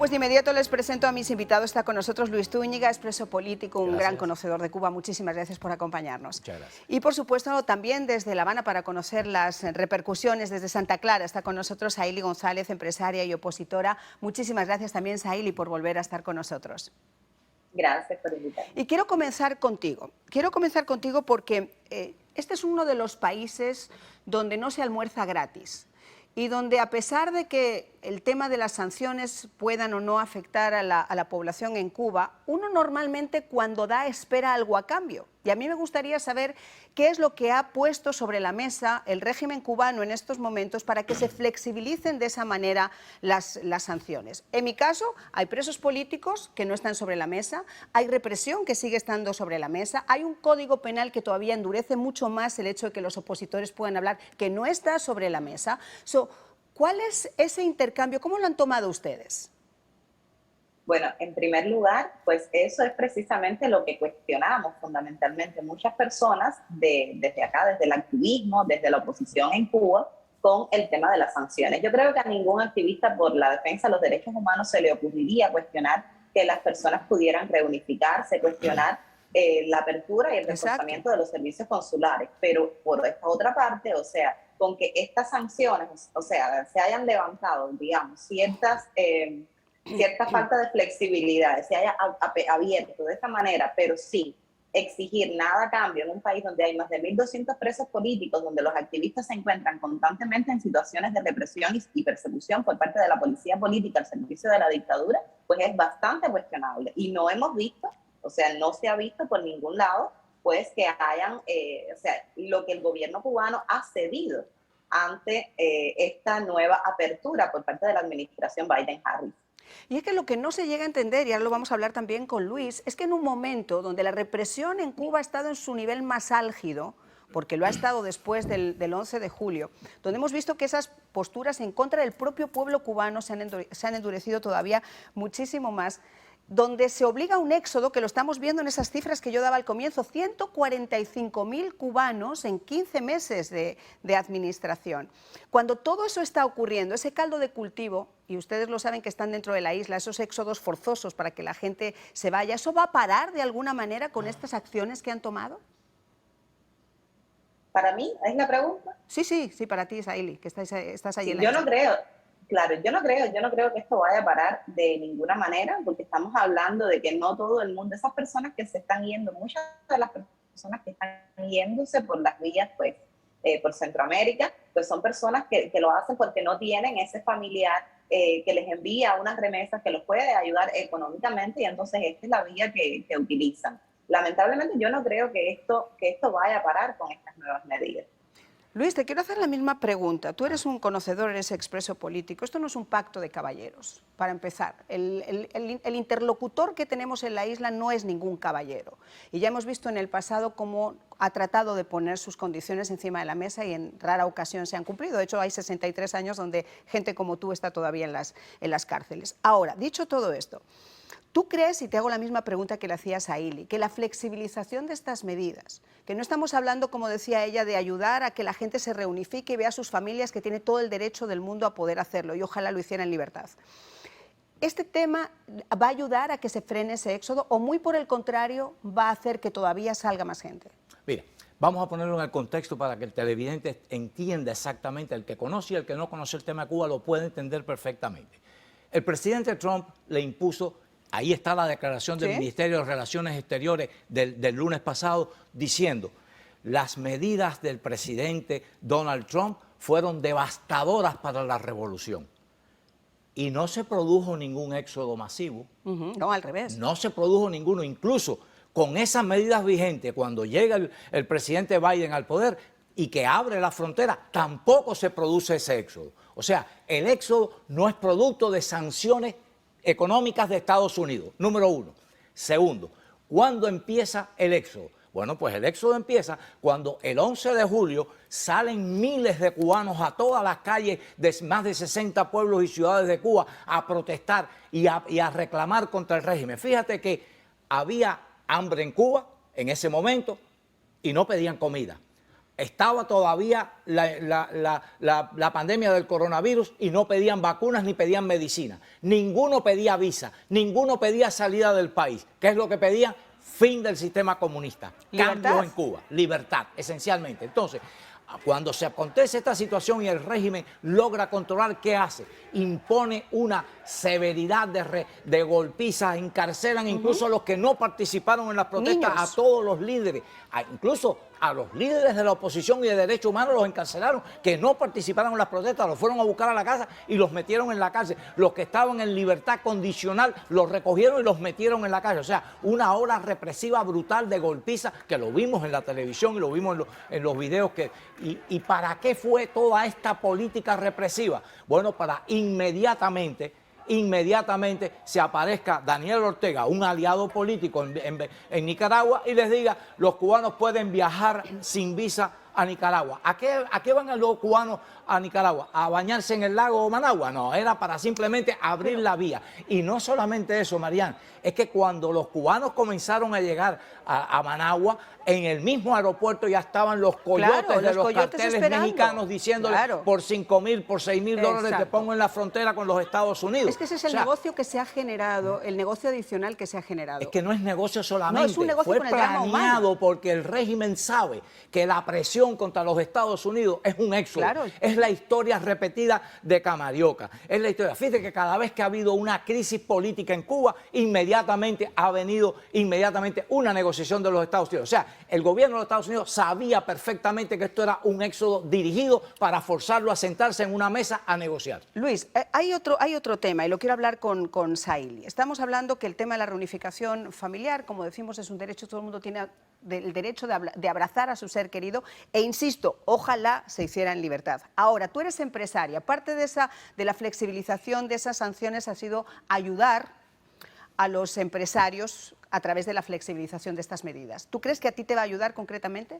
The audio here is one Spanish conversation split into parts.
pues de inmediato les presento a mis invitados. Está con nosotros Luis Zúñiga, expreso político, un gran conocedor de Cuba. Muchísimas gracias por acompañarnos. Muchas gracias. Y por supuesto también desde La Habana para conocer las repercusiones desde Santa Clara. Está con nosotros Saíly González, empresaria y opositora. Muchísimas gracias también, Saíly, por volver a estar con nosotros. Gracias por invitarme. Y quiero comenzar contigo. Quiero comenzar contigo porque este es uno de los países donde no se almuerza gratis y donde, a pesar de que el tema de las sanciones puedan o no afectar a la población en Cuba, uno normalmente cuando da espera algo a cambio. Y a mí me gustaría saber qué es lo que ha puesto sobre la mesa el régimen cubano en estos momentos para que se flexibilicen de esa manera las sanciones. En mi caso, hay presos políticos que no están sobre la mesa, hay represión que sigue estando sobre la mesa, hay un código penal que todavía endurece mucho más el hecho de que los opositores puedan hablar, que no está sobre la mesa. ¿Cuál es ese intercambio? ¿Cómo lo han tomado ustedes? Bueno, en primer lugar, pues eso es precisamente lo que cuestionamos fundamentalmente muchas personas desde acá, desde el activismo, desde la oposición en Cuba, con el tema de las sanciones. Yo creo que a ningún activista por la defensa de los derechos humanos se le ocurriría cuestionar que las personas pudieran reunificarse, cuestionar la apertura y el reforzamiento de los servicios consulares. Pero por esta otra parte, o sea, con que estas sanciones, o sea, se hayan levantado, digamos, cierta falta de flexibilidad, se haya abierto de esta manera, pero sí exigir nada a cambio en un país donde hay más de 1.200 presos políticos, donde los activistas se encuentran constantemente en situaciones de represión y persecución por parte de la policía política al servicio de la dictadura, pues es bastante cuestionable. Y no hemos visto, o sea, no se ha visto por ningún lado, pues que hayan, o sea, lo que el gobierno cubano ha cedido ante esta nueva apertura por parte de la administración Biden-Harris. Y es que lo que no se llega a entender, y ahora lo vamos a hablar también con Luis, es que en un momento donde la represión en Cuba ha estado en su nivel más álgido, porque lo ha estado después del 11 de julio, donde hemos visto que esas posturas en contra del propio pueblo cubano se han endurecido todavía muchísimo más, donde se obliga a un éxodo, que lo estamos viendo en esas cifras que yo daba al comienzo, 145.000 cubanos en 15 meses de administración. Cuando todo eso está ocurriendo, ese caldo de cultivo, y ustedes lo saben que están dentro de la isla, esos éxodos forzosos para que la gente se vaya, ¿eso va a parar de alguna manera con estas acciones que han tomado? ¿Para mí? ¿Es la pregunta? Sí, para ti, Saíly, que estás ahí Sí, en la yo isla. no creo. Claro, yo no creo que esto vaya a parar de ninguna manera, porque estamos hablando de que no todo el mundo, esas personas que se están yendo, muchas de las personas que están yéndose por las vías, pues, por Centroamérica, pues son personas que lo hacen porque no tienen ese familiar que les envía unas remesas que los puede ayudar económicamente, y entonces esta es la vía que utilizan. Lamentablemente yo no creo que esto vaya a parar con estas nuevas medidas. Luis, te quiero hacer la misma pregunta. Tú eres un conocedor, eres expreso político. Esto no es un pacto de caballeros, para empezar. El interlocutor que tenemos en la isla no es ningún caballero. Y ya hemos visto en el pasado cómo ha tratado de poner sus condiciones encima de la mesa y en rara ocasión se han cumplido. De hecho, hay 63 años donde gente como tú está todavía en las cárceles. Ahora, dicho todo esto, ¿tú crees, y te hago la misma pregunta que le hacía a Saíly, que la flexibilización de estas medidas, que no estamos hablando, como decía ella, de ayudar a que la gente se reunifique y vea a sus familias, que tiene todo el derecho del mundo a poder hacerlo, y ojalá lo hiciera en libertad, este tema va a ayudar a que se frene ese éxodo o muy por el contrario va a hacer que todavía salga más gente? Mire, vamos a ponerlo en el contexto para que el televidente entienda exactamente, el que conoce y el que no conoce el tema de Cuba lo puede entender perfectamente. El presidente Trump le impuso. Ahí está la declaración del Ministerio de Relaciones Exteriores del lunes pasado diciendo: las medidas del presidente Donald Trump fueron devastadoras para la revolución. Y no se produjo ningún éxodo masivo. No, al revés. No se produjo ninguno. Incluso con esas medidas vigentes, cuando llega el presidente Biden al poder y que abre la frontera, tampoco se produce ese éxodo. O sea, el éxodo no es producto de sanciones económicas de Estados Unidos, número uno. Segundo, ¿cuándo empieza el éxodo? Bueno, pues el éxodo empieza cuando el 11 de julio salen miles de cubanos a todas las calles de más de 60 pueblos y ciudades de Cuba a protestar y a reclamar contra el régimen. Fíjate que había hambre en Cuba en ese momento y no pedían comida. estaba todavía la pandemia del coronavirus y no pedían vacunas ni pedían medicina. Ninguno pedía visa, ninguno pedía salida del país. ¿Qué es lo que pedían? Fin del sistema comunista. Cambio en Cuba. Libertad, esencialmente. Entonces, cuando se acontece esta situación y el régimen logra controlar, ¿qué hace? Impone una severidad de golpizas, encarcelan incluso a los que no participaron en las protestas, a todos los líderes, incluso a los líderes de la oposición y de derechos humanos los encarcelaron, que no participaron en las protestas, los fueron a buscar a la casa y los metieron en la cárcel. Los que estaban en libertad condicional los recogieron y los metieron en la cárcel. O sea, una ola represiva brutal de golpizas que lo vimos en la televisión y lo vimos en los videos. ¿Y para qué fue toda esta política represiva? Bueno, para inmediatamente se aparezca Daniel Ortega, un aliado político en Nicaragua, y les diga: los cubanos pueden viajar sin visa a Nicaragua. ¿A qué van los cubanos a Nicaragua? ¿A bañarse en el lago Managua? No, era para simplemente abrir la vía. Y no solamente eso, Marian, es que cuando los cubanos comenzaron a llegar a Managua, en el mismo aeropuerto ya estaban los coyotes de los carteles mexicanos diciéndole: por $5,000, por $6,000 te pongo en la frontera con los Estados Unidos. Es que ese es el negocio que se ha generado, el negocio adicional que se ha generado. Es que no es negocio solamente, no, es un negocio fue con el drama planeado porque el régimen sabe que la presión contra los Estados Unidos es un éxodo. Claro. Es la historia repetida de Camarioca. Es la historia. Fíjate que cada vez que ha habido una crisis política en Cuba, inmediatamente ha venido una negociación de los Estados Unidos. O sea, el gobierno de los Estados Unidos sabía perfectamente que esto era un éxodo dirigido para forzarlo a sentarse en una mesa a negociar. Luis, hay otro tema y lo quiero hablar con Saily. Estamos hablando que el tema de la reunificación familiar, como decimos, es un derecho, todo el mundo tiene el derecho de abrazar a su ser querido e insisto, ojalá se hiciera en libertad. Ahora, tú eres empresaria, parte de la flexibilización de esas sanciones ha sido ayudar a los empresarios a través de la flexibilización de estas medidas. ¿Tú crees que a ti te va a ayudar concretamente?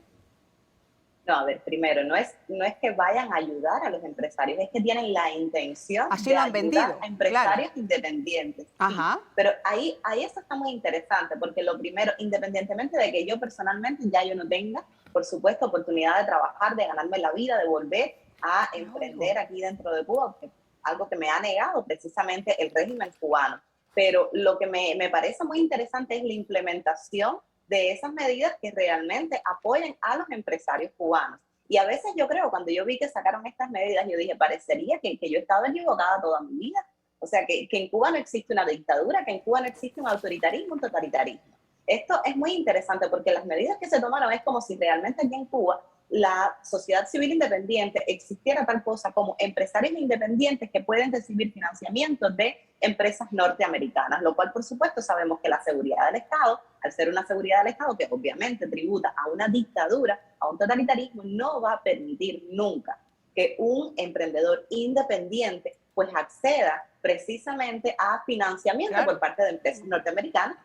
No, a ver, primero, no es que vayan a ayudar a los empresarios, es que tienen la intención de ayudar a empresarios independientes. Ajá. Sí, pero ahí eso está muy interesante, porque lo primero, independientemente de que yo personalmente ya yo no tenga, por supuesto, oportunidad de trabajar, de ganarme la vida, de volver a emprender aquí dentro de Cuba, algo que me ha negado precisamente el régimen cubano. Pero lo que me parece muy interesante es la implementación de esas medidas que realmente apoyen a los empresarios cubanos. Y a veces yo creo, cuando yo vi que sacaron estas medidas, yo dije, parecería que yo he estado equivocada toda mi vida. O sea, que en Cuba no existe una dictadura, que en Cuba no existe un autoritarismo, un totalitarismo. Esto es muy interesante porque las medidas que se tomaron es como si realmente aquí en Cuba la sociedad civil independiente existiera tal cosa como empresarios independientes que pueden recibir financiamiento de empresas norteamericanas, lo cual por supuesto sabemos que la seguridad del Estado, al ser una seguridad del Estado que obviamente tributa a una dictadura, a un totalitarismo, no va a permitir nunca que un emprendedor independiente pues acceda precisamente a financiamiento por parte de empresas norteamericanas.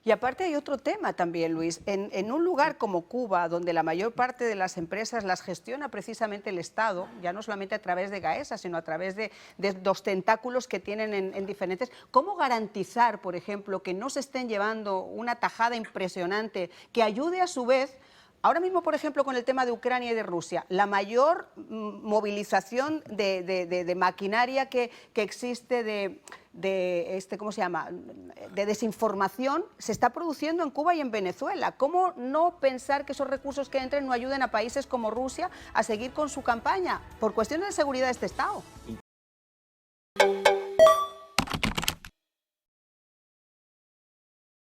Y aparte hay otro tema también, Luis. En un lugar como Cuba, donde la mayor parte de las empresas las gestiona precisamente el Estado, ya no solamente a través de Gaesa, sino a través de los tentáculos que tienen en diferentes... ¿Cómo garantizar, por ejemplo, que no se estén llevando una tajada impresionante que ayude a su vez... Ahora mismo, por ejemplo, con el tema de Ucrania y de Rusia, la mayor movilización de maquinaria que existe ¿cómo se llama?, de desinformación se está produciendo en Cuba y en Venezuela. ¿Cómo no pensar que esos recursos que entren no ayuden a países como Rusia a seguir con su campaña por cuestiones de seguridad de este Estado?